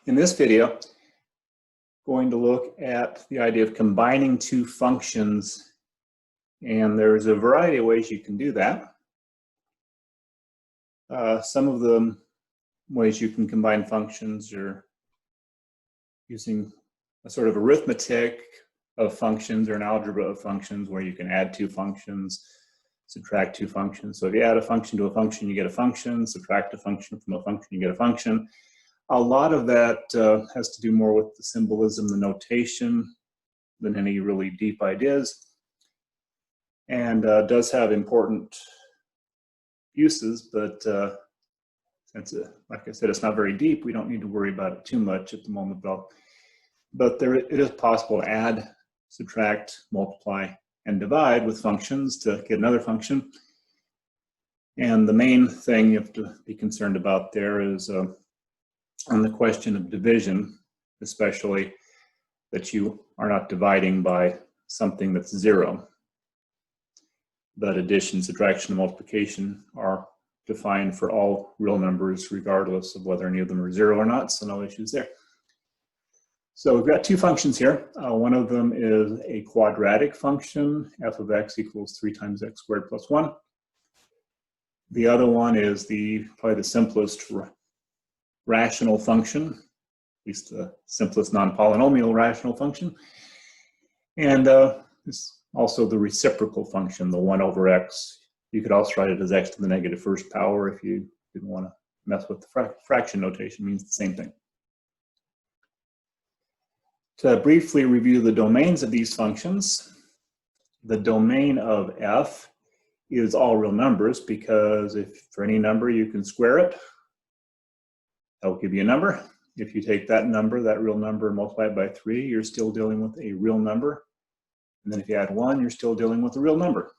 In this video, going to look at the idea of combining two functions, and there's a variety of ways you can do that. Some of the ways you can combine functions are using a sort of arithmetic of functions or an algebra of functions where you can add two functions, subtract two functions. So if you add a function to a function, you get a function, subtract a function from a function, you get a function. A lot of that has to do more with the symbolism, the notation, than any really deep ideas, and does have important uses, but since, like I said, it's not very deep, we don't need to worry about it too much at the moment. But it is possible to add, subtract, multiply, and divide with functions to get another function. And the main thing you have to be concerned about there is on the question of division, especially that you are not dividing by something that's zero. But addition, subtraction, and multiplication are defined for all real numbers regardless of whether any of them are zero or not, so no issues there. So we've got two functions here. One of them is a quadratic function, f of x equals 3 times x squared plus 1. The other one is probably the simplest rational function, at least the simplest non-polynomial rational function. And it's also the reciprocal function, the 1 over x. You could also write it as x to the negative first power if you didn't want to mess with the fraction notation. It means the same thing. To briefly review the domains of these functions, the domain of f is all real numbers, because if for any number you can square it, that will give you a number. If you take that number, that real number, and multiply it by 3, you're still dealing with a real number. And then if you add 1, you're still dealing with a real number.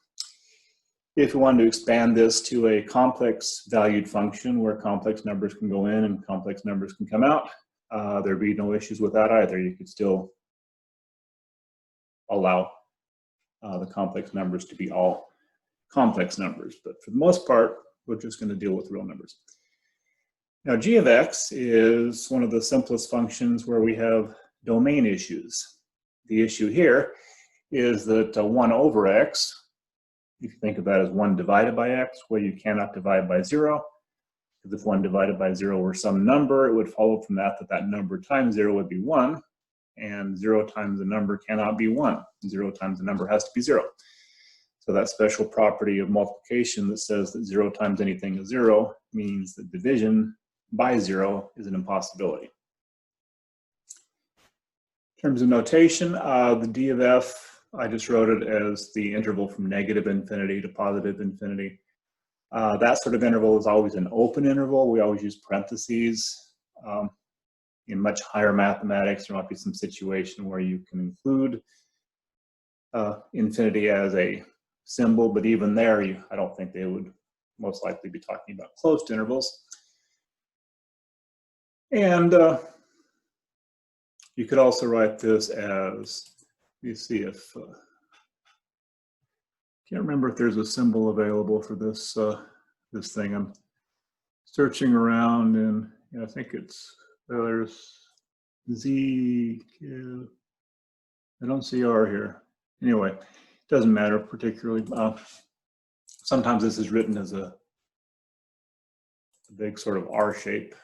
If you wanted to expand this to a complex valued function where complex numbers can go in and complex numbers can come out, there'd be no issues with that either. You could still allow the complex numbers to be all complex numbers. But for the most part, we're just going to deal with real numbers. Now, g of x is one of the simplest functions where we have domain issues. The issue here is that 1 over x, if you think of that as 1 divided by x, well, you cannot divide by 0. Because if 1 divided by 0 were some number, it would follow from that that number times 0 would be 1. And 0 times a number cannot be 1. 0 times a number has to be 0. So that special property of multiplication that says that 0 times anything is 0 means that division by 0 is an impossibility. In terms of notation, the d of f, I just wrote it as the interval from negative infinity to positive infinity. That sort of interval is always an open interval. We always use parentheses. In much higher mathematics, there might be some situation where you can include infinity as a symbol, but even there, I don't think they would most likely be talking about closed intervals. And you could also write this as, let me see if, can't remember if there's a symbol available for this this thing. I'm searching around, and I think there's Z, I don't see R here. Anyway, it doesn't matter particularly. Sometimes this is written as a big sort of R shape.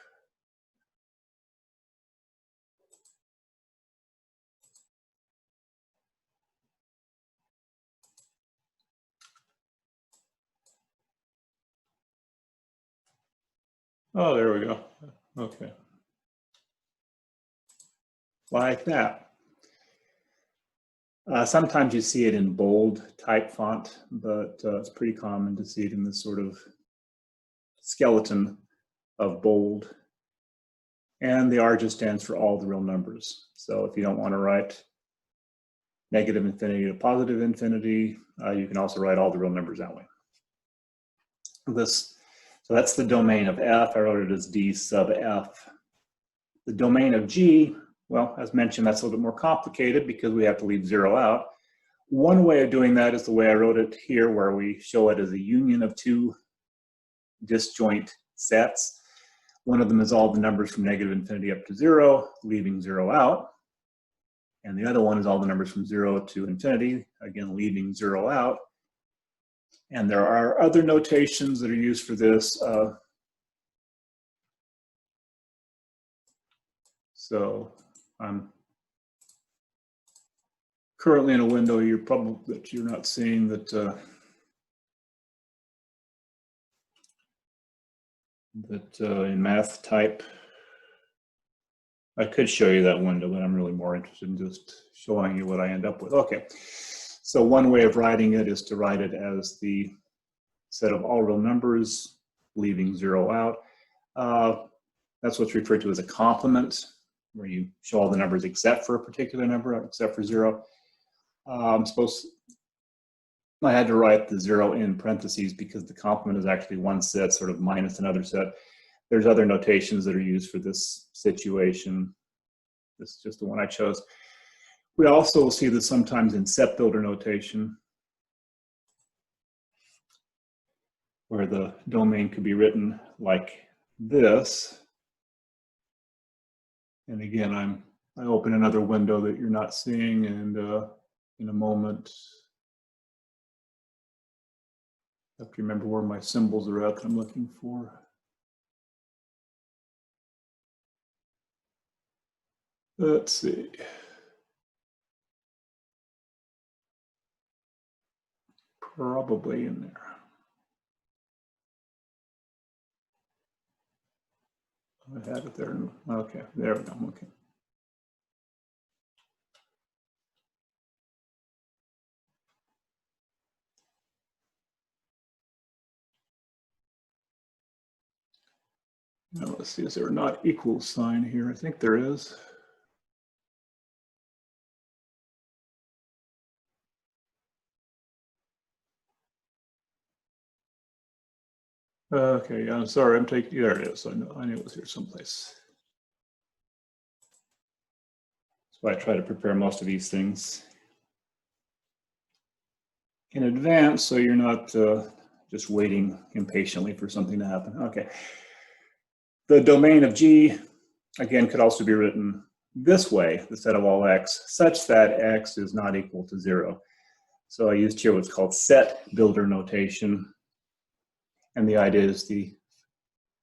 Oh, there we go. Okay. Like that. Sometimes you see it in bold type font, but it's pretty common to see it in this sort of skeleton of bold. And the R just stands for all the real numbers. So if you don't want to write negative infinity to positive infinity, you can also write all the real numbers that way. So that's the domain of f. I wrote it as d sub f. The domain of g, well, as mentioned, that's a little bit more complicated because we have to leave 0 out. One way of doing that is the way I wrote it here, where we show it as a union of two disjoint sets. One of them is all the numbers from negative infinity up to 0, leaving 0 out. And the other one is all the numbers from 0 to infinity, again, leaving 0 out. And there are other notations that are used for this. So I'm currently in a window that you're not seeing that in math type. I could show you that window, but I'm really more interested in just showing you what I end up with. Okay, so one way of writing it is to write it as the set of all real numbers, leaving 0 out. That's what's referred to as a complement, where you show all the numbers except for a particular number, except for 0. I had to write the 0 in parentheses because the complement is actually one set sort of minus another set. There's other notations that are used for this situation. This is just the one I chose. We also will see this sometimes in set builder notation, where the domain could be written like this. And again, I open another window that you're not seeing, and in a moment, I have to remember where my symbols are at that I'm looking for. Let's see. Probably in there. I had it there. Okay, there we go. Okay. Now let's see, is there a not equal sign here? I think there is. Okay, I'm sorry, I'm taking, there it is. I knew it was here someplace. That's why I try to prepare most of these things in advance, so you're not just waiting impatiently for something to happen. Okay. The domain of G, again, could also be written this way, the set of all x, such that x is not equal to 0. So I used here what's called set builder notation. And the idea is the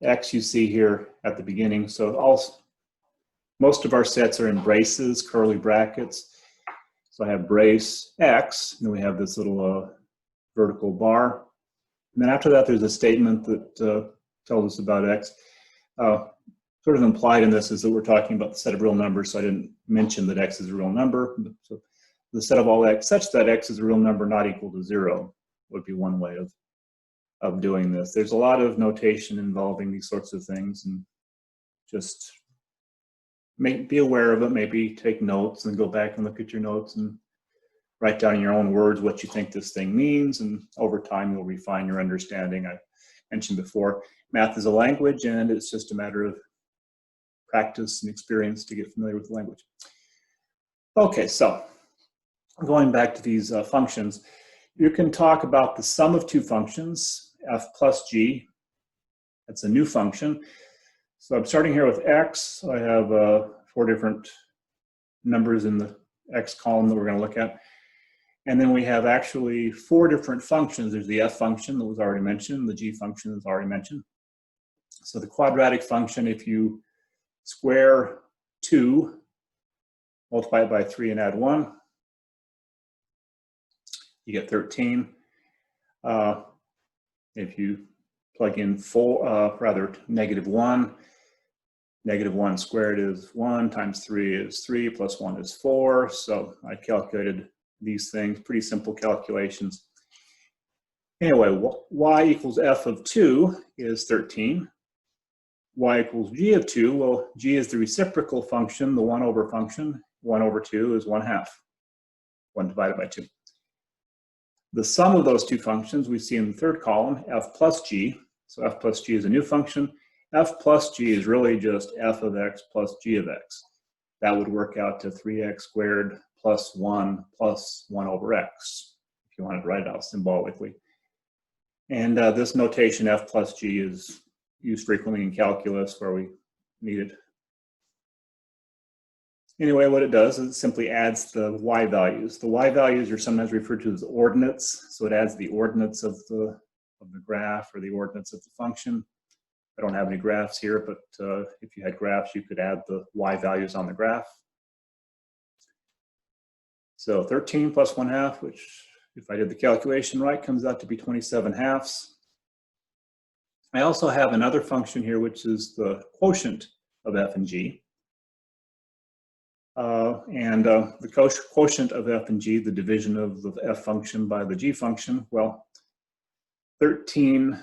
x you see here at the beginning. So most of our sets are in braces, curly brackets. So I have brace x, and then we have this little vertical bar. And then after that, there's a statement that tells us about x. Sort of implied in this is that we're talking about the set of real numbers, so I didn't mention that x is a real number. So the set of all x such that x is a real number not equal to 0 would be one way of doing this. There's a lot of notation involving these sorts of things, and just be aware of it. Maybe take notes and go back and look at your notes and write down in your own words what you think this thing means, and over time you'll refine your understanding. I mentioned before, math is a language, and it's just a matter of practice and experience to get familiar with the language. Okay, so going back to these functions, you can talk about the sum of two functions, f plus g. That's a new function. So I'm starting here with x. I have 4 different numbers in the x column that we're going to look at. And then we have actually 4 different functions. There's the f function that was already mentioned, the g function that's already mentioned. So the quadratic function, if you square 2, multiply it by 3 and add 1, you get 13. If you plug in negative 1, negative 1 squared is 1, times 3 is 3, plus 1 is 4. So I calculated these things, pretty simple calculations. Anyway, y equals f of 2 is 13. Y equals g of 2, well, g is the reciprocal function, the 1 over function. 1 over 2 is 1/2, 1 divided by 2. The sum of those two functions we see in the third column, f plus g. So f plus g is a new function. F plus g is really just f of x plus g of x. That would work out to 3x squared plus 1 over x, if you wanted to write it out symbolically. And this notation, f plus g, is used frequently in calculus where we need it. Anyway, what it does is it simply adds the y values. The y values are sometimes referred to as ordinates, so it adds the ordinates of the graph or the ordinates of the function. I don't have any graphs here, but if you had graphs, you could add the y values on the graph. So 13 plus 1/2, which if I did the calculation right, comes out to be 27/2. I also have another function here, which is the quotient of f and g. The quotient of f and g, the division of the f function by the g function, well, 13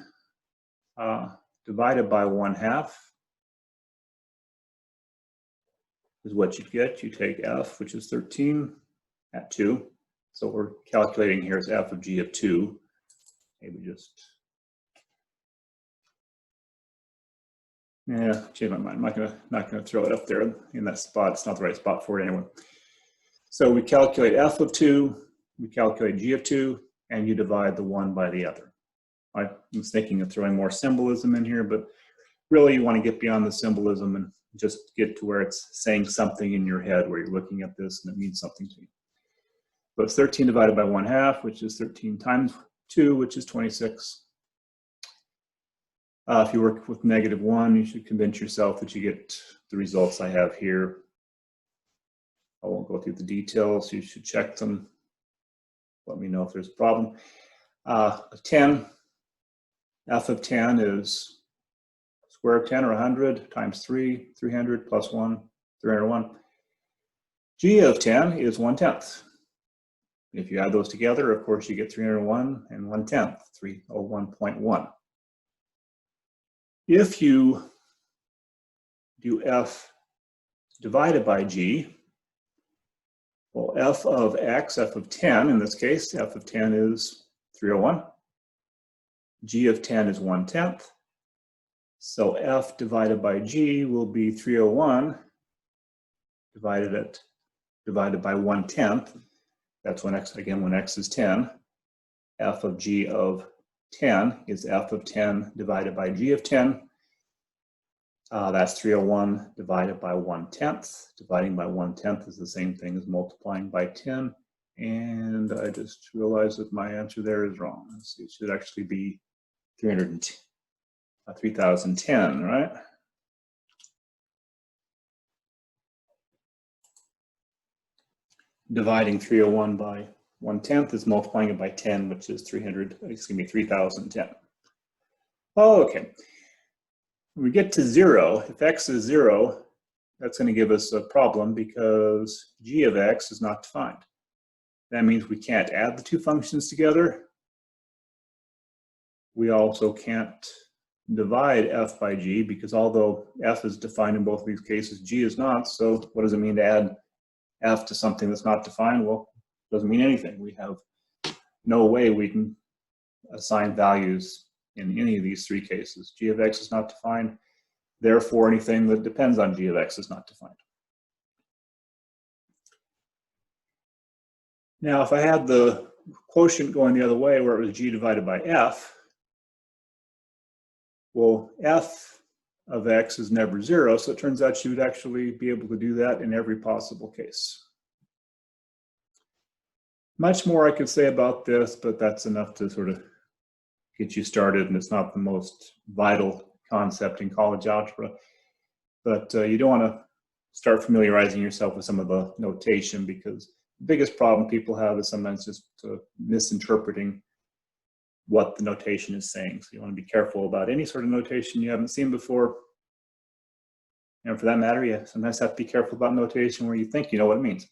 divided by 1/2 is what you get. You take f, which is 13, at 2. So we're calculating here is f of g of 2. Maybe just, yeah, change my mind. I'm not gonna throw it up there in that spot. It's not the right spot for it anyway. So we calculate f of 2, we calculate g of 2, and you divide the one by the other. I was thinking of throwing more symbolism in here, but really you want to get beyond the symbolism and just get to where it's saying something in your head where you're looking at this and it means something to you. So it's 13 divided by 1/2, which is 13 times 2, which is 26. If you work with -1, you should convince yourself that you get the results I have here. I won't go through the details. You should check them. Let me know if there's a problem. 10, f of 10 is square root of 10 or 100 times 3, 300 plus 1, 301. G of 10 is 1/10. If you add those together, of course, you get 301 and 1/10, 301.1. If you do f divided by g, well, f of x, f of 10, in this case, f of 10 is 301. G of 10 is 1/10. So f divided by g will be 301 divided by 1/10. That's when x, again, when x is 10. F of g of 10 is f of 10 divided by g of 10. That's 301 divided by 1/10. Dividing by 1/10 is the same thing as multiplying by 10. And I just realized that my answer there is wrong. Let's see, it should actually be 3010, right? Dividing 301 by 1/10 is multiplying it by 10, which is 3010. Oh, okay. When we get to 0, if x is 0, that's going to give us a problem because g of x is not defined. That means we can't add the two functions together. We also can't divide f by g because although f is defined in both of these cases, g is not. So what does it mean to add f to something that's not defined? Well, it doesn't mean anything. We have no way we can assign values in any of these three cases. G of x is not defined. Therefore, anything that depends on g of x is not defined. Now, if I had the quotient going the other way where it was g divided by f, well, f of x is never 0, so it turns out you would actually be able to do that in every possible case. Much more I could say about this, but that's enough to sort of get you started, and it's not the most vital concept in college algebra. But you don't want to start familiarizing yourself with some of the notation because the biggest problem people have is sometimes just misinterpreting what the notation is saying. So you want to be careful about any sort of notation you haven't seen before. And for that matter, you sometimes have to be careful about notation where you think you know what it means.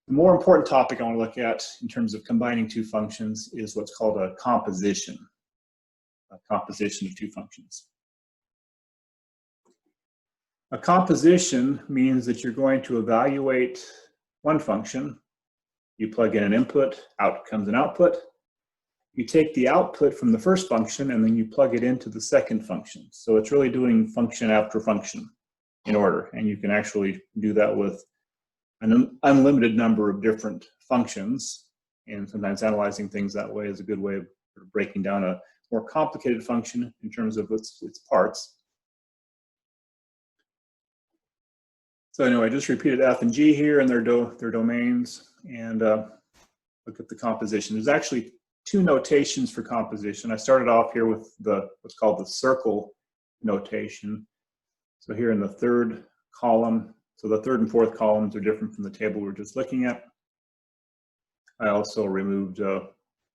The more important topic I want to look at in terms of combining two functions is what's called a composition of two functions. A composition means that you're going to evaluate one function. You plug in an input, out comes an output. You take the output from the first function and then you plug it into the second function. So it's really doing function after function in order. And you can actually do that with an unlimited number of different functions. And sometimes analyzing things that way is a good way of breaking down a more complicated function in terms of its parts. So anyway, I just repeated f and g here and their domains, and look at the composition. There's actually two notations for composition. I started off here with what's called the circle notation. So here in the third column, so the third and fourth columns are different from the table we were just looking at. I also removed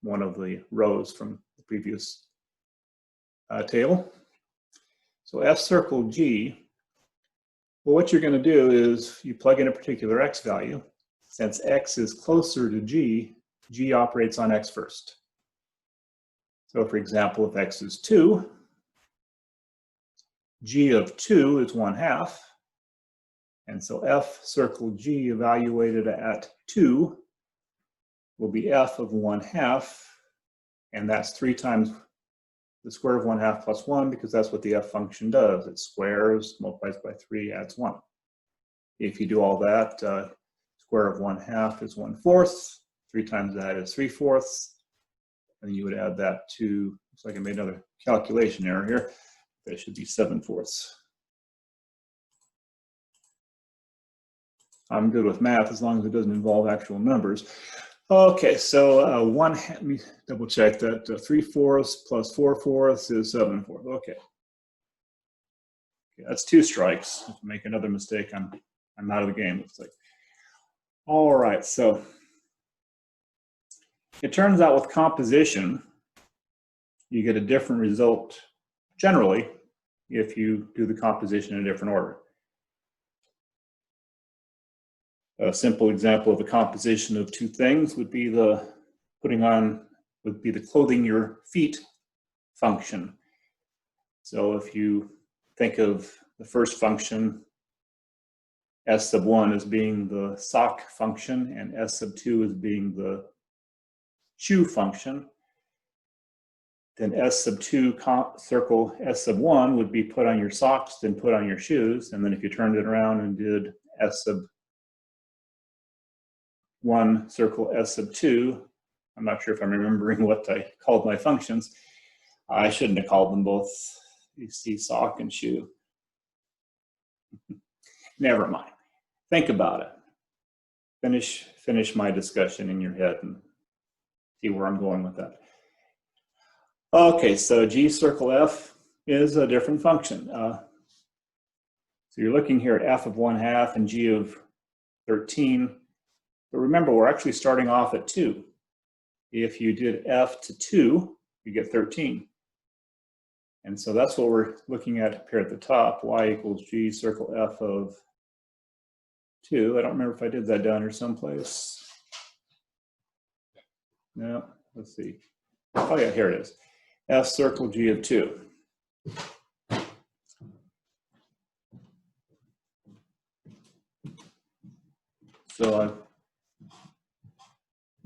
one of the rows from the previous table. So f circle g, well, what you're going to do is you plug in a particular x value. Since x is closer to g, g operates on x first. So for example, if x is 2, g of 2 is 1/2. And so f circle g evaluated at 2 will be f of 1/2. And that's 3 times the square of 1/2 plus 1, because that's what the f function does. It squares, multiplies by 3, adds 1. If you do all that, square of 1/2 is 1/4. 3 times that is 3/4. And you would add that to, looks like I made another calculation error here. That should be 7/4. I'm good with math as long as it doesn't involve actual numbers. Okay, so let me double check that. 3/4 plus 4/4 is 7/4. Okay, that's 2 strikes. If I make another mistake, I'm out of the game, looks like. All right, so it turns out with composition, you get a different result generally if you do the composition in a different order. A simple example of a composition of 2 things would be the clothing your feet function. So if you think of the first function, s sub 1 as being the sock function and s sub 2 as being the shoe function, then s sub 2 circle s sub 1 would be put on your socks, then put on your shoes. And then if you turned it around and did s sub 1 circle s sub 2, I'm not sure if I'm remembering what I called my functions. I shouldn't have called them both, you see, sock and shoe. Never mind. Think about it. Finish my discussion in your head and see where I'm going with that. Okay, so g circle f is a different function. So you're looking here at f of 1/2 and g of 13. But remember, we're actually starting off at 2. If you did f to 2, you get 13. And so that's what we're looking at up here at the top, y equals g circle f of 2. I don't remember if I did that down here someplace. No, let's see. Oh yeah, here it is. F circle g of 2. So I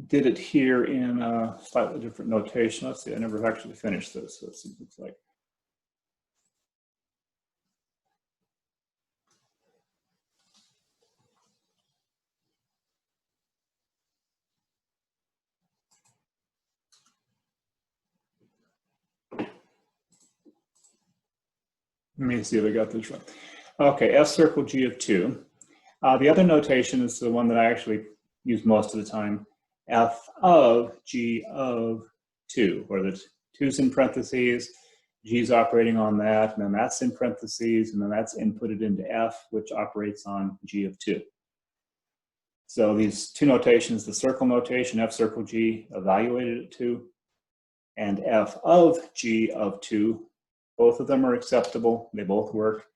did it here in a slightly different notation. Let's see, I never actually finished this. So let's see what it looks like. Let me see if I got this right. Okay, f circle g of 2. The other notation is the one that I actually use most of the time. F of g of 2, where the 2's in parentheses, g's operating on that, and then that's in parentheses, and then that's inputted into f, which operates on g of 2. So these 2 notations, the circle notation, f circle g, evaluated at 2, and f of g of 2, both of them are acceptable. They both work.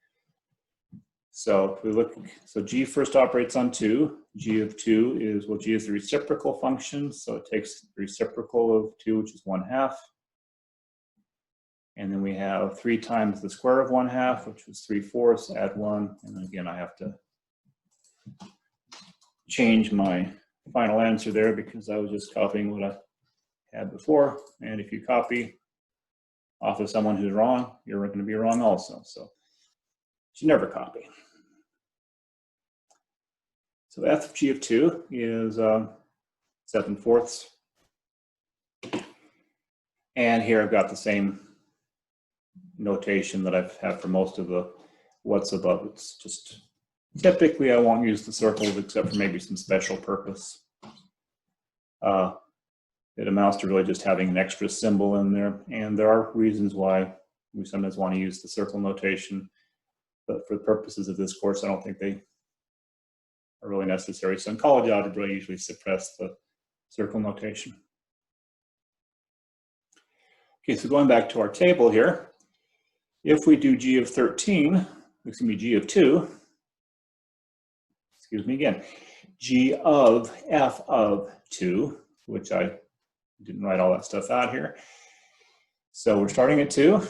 So if we look, so g first operates on 2. G of 2 is, well, g is the reciprocal function. So it takes the reciprocal of 2, which is 1/2. And then we have 3 times the square of 1/2, which is 3/4, add 1. And then again, I have to change my final answer there because I was just copying what I had before. And if you copy off of someone who's wrong, you're going to be wrong also. So you should never copy. So f of g of 2 is 7/4. And here I've got the same notation that I've had for most of the what's above. It's just, typically I won't use the circles except for maybe some special purpose. It amounts to really just having an extra symbol in there. And there are reasons why we sometimes want to use the circle notation. But for the purposes of this course, I don't think they are really necessary. So in college algebra, I usually suppress the circle notation. Okay, so going back to our table here, if we do g of 13, excuse me, g of 2, excuse me again, g of f of 2, which I didn't write all that stuff out here. So we're starting at 2.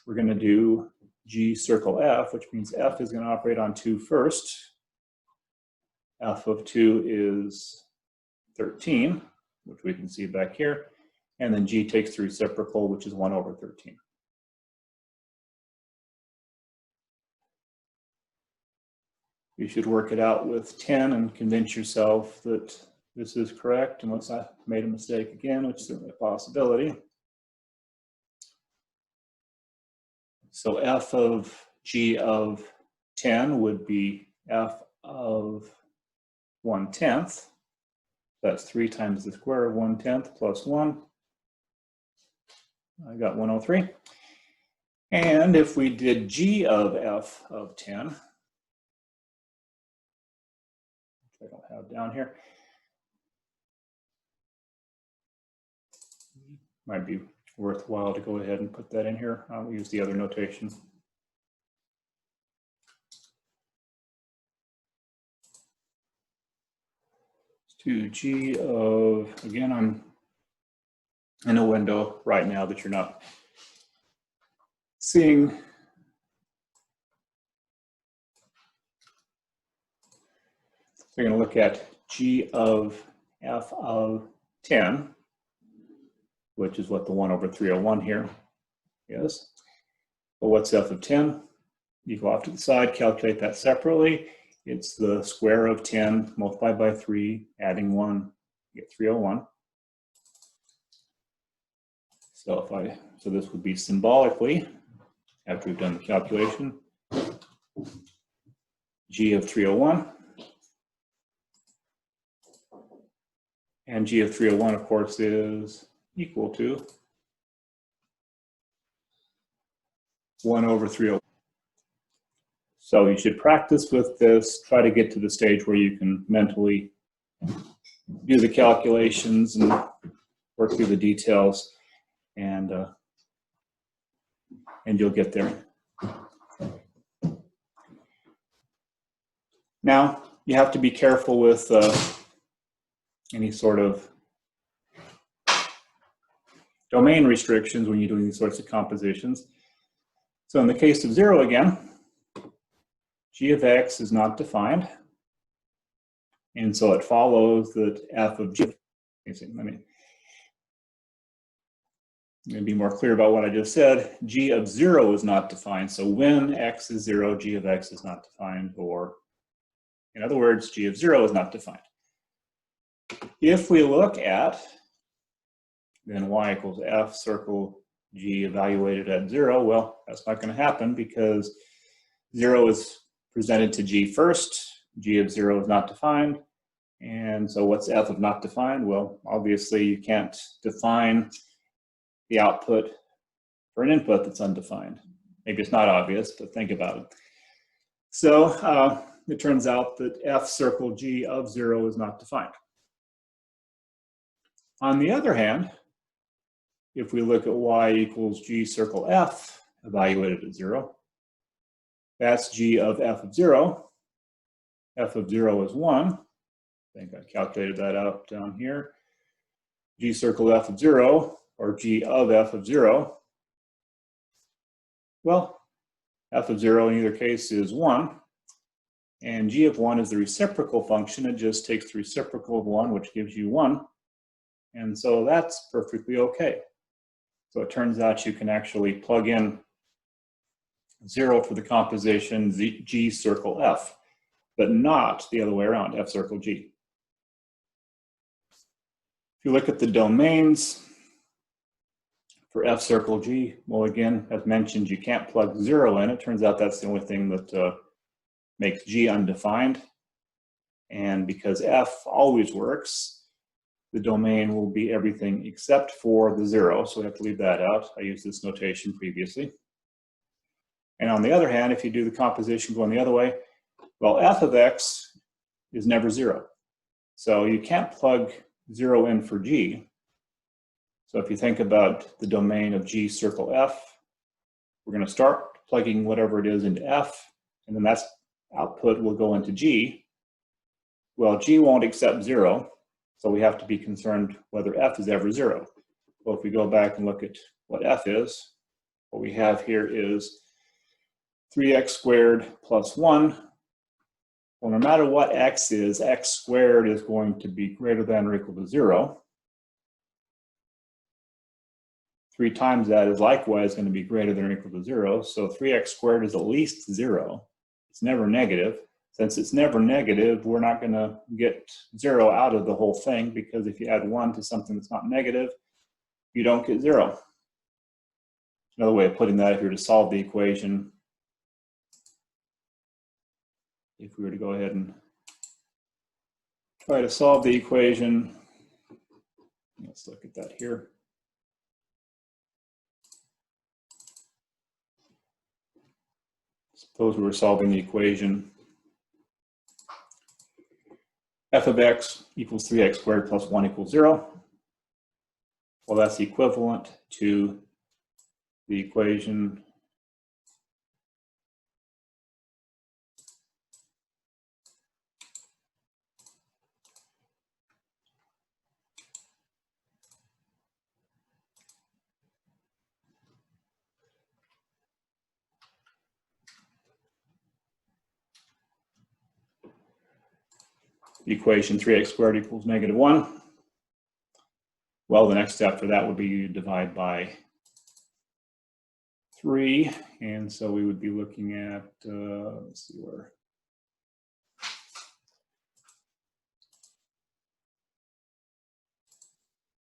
We're going to do g circle f, which means f is going to operate on 2 first. F of 2 is 13, which we can see back here. And then g takes the reciprocal, which is 1 over 13. You should work it out with 10 and convince yourself that this is correct, unless I made a mistake again, which is certainly a possibility. So f of g of 10 would be f of 1/10. That's 3 times the square of 1/10 plus 1. I got 103. And if we did g of f of 10, which I don't have down here, might be worthwhile to go ahead and put that in here. I'll use the other notation. To g of, again, I'm in a window right now that you're not seeing. So we're going to look at g of f of 10, which is what the 1 over 301 here is. But what's f of 10? You go off to the side, calculate that separately. It's the square of 10 multiplied by 3, adding 1, you get 301. So this would be symbolically, after we've done the calculation, g of 301. And g of 301, of course, is equal to 1 over 301. So you should practice with this, try to get to the stage where you can mentally do the calculations and work through the details, and you'll get there. Now, you have to be careful with any sort of domain restrictions when you're doing these sorts of compositions. So in the case of 0 again, g of x is not defined. And so it follows that f of g, let me be more clear about what I just said. G of 0 is not defined. So when x is 0, g of x is not defined, or in other words, g of 0 is not defined. If we look at then y equals f circle g evaluated at 0, well, that's not going to happen because 0 is presented to g first, g of 0 is not defined, and so what's f of not defined? Well, obviously you can't define the output for an input that's undefined. Maybe it's not obvious, but think about it. So it turns out that f circle g of 0 is not defined. On the other hand, if we look at y equals g circle f evaluated at 0, that's g of f of 0. F of 0 is 1. I think I calculated that out down here. G circle f of 0, or g of f of 0. Well, f of 0 in either case is 1. And g of 1 is the reciprocal function. It just takes the reciprocal of 1, which gives you 1. And so that's perfectly okay. So it turns out you can actually plug in 0 for the composition g circle f, but not the other way around, f circle g. If you look at the domains, For F circle G, well, again, as mentioned, you can't plug 0 in. It turns out that's the only thing that makes G undefined. And because F always works, the domain will be everything except for the 0. So we have to leave that out. I used this notation previously. And on the other hand, if you do the composition going the other way, well, f of x is never 0. So you can't plug 0 in for G. So if you think about the domain of G circle F, we're going to start plugging whatever it is into F, and then that's output will go into G. Well, G won't accept 0, so we have to be concerned whether F is ever 0. Well, if we go back and look at what F is, what we have here is 3x squared plus 1. Well, no matter what x is, x squared is going to be greater than or equal to 0. 3 times that is likewise going to be greater than or equal to 0. So 3x squared is at least 0. It's never negative. Since it's never negative, we're not going to get 0 out of the whole thing, because if you add 1 to something that's not negative, you don't get 0. Another way of putting that, if you were to solve the equation, if we were to go ahead and try to solve the equation, let's look at that here. Suppose we were solving the equation f of x equals 3x squared plus 1 equals 0. Well, that's equivalent to the equation equation 3x squared equals negative 1. Well, the next step for that would be to divide by 3, and so we would be looking at, let's see where.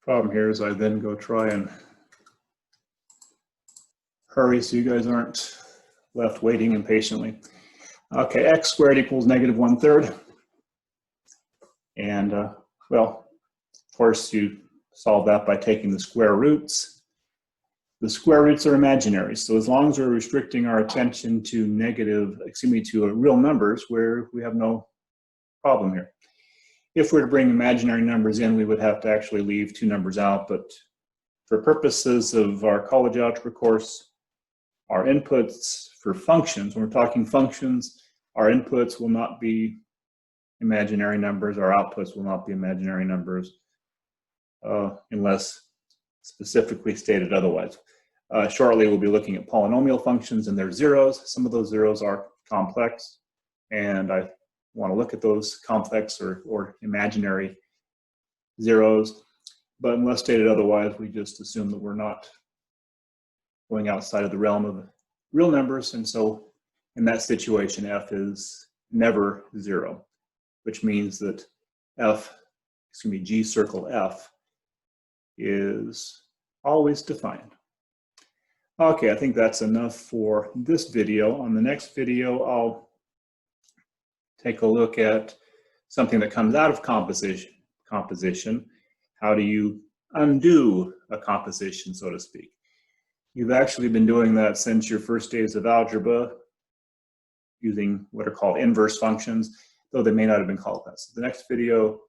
Problem here is I then go try and hurry so you guys aren't left waiting impatiently. Okay, x squared equals negative 1/3. And, well, of course, you solve that by taking the square roots. The square roots are imaginary, so as long as we're restricting our attention to real numbers, where we have no problem here. If we're to bring imaginary numbers in, we would have to actually leave 2 numbers out, but for purposes of our college algebra course, our inputs for functions, when we're talking functions, our inputs will not be imaginary numbers, our outputs will not be imaginary numbers, unless specifically stated otherwise. Shortly, we'll be looking at polynomial functions and their zeros. Some of those zeros are complex, and I want to look at those complex or imaginary zeros, but unless stated otherwise, we just assume that we're not going outside of the realm of real numbers, and so in that situation, f is never 0, which means that G circle F is always defined. Okay, I think that's enough for this video. On the next video, I'll take a look at something that comes out of composition. How do you undo a composition, so to speak? You've actually been doing that since your first days of algebra, using what are called inverse functions, though they may not have been called that. So the next video,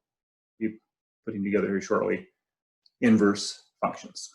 we'll be putting together here shortly, inverse functions.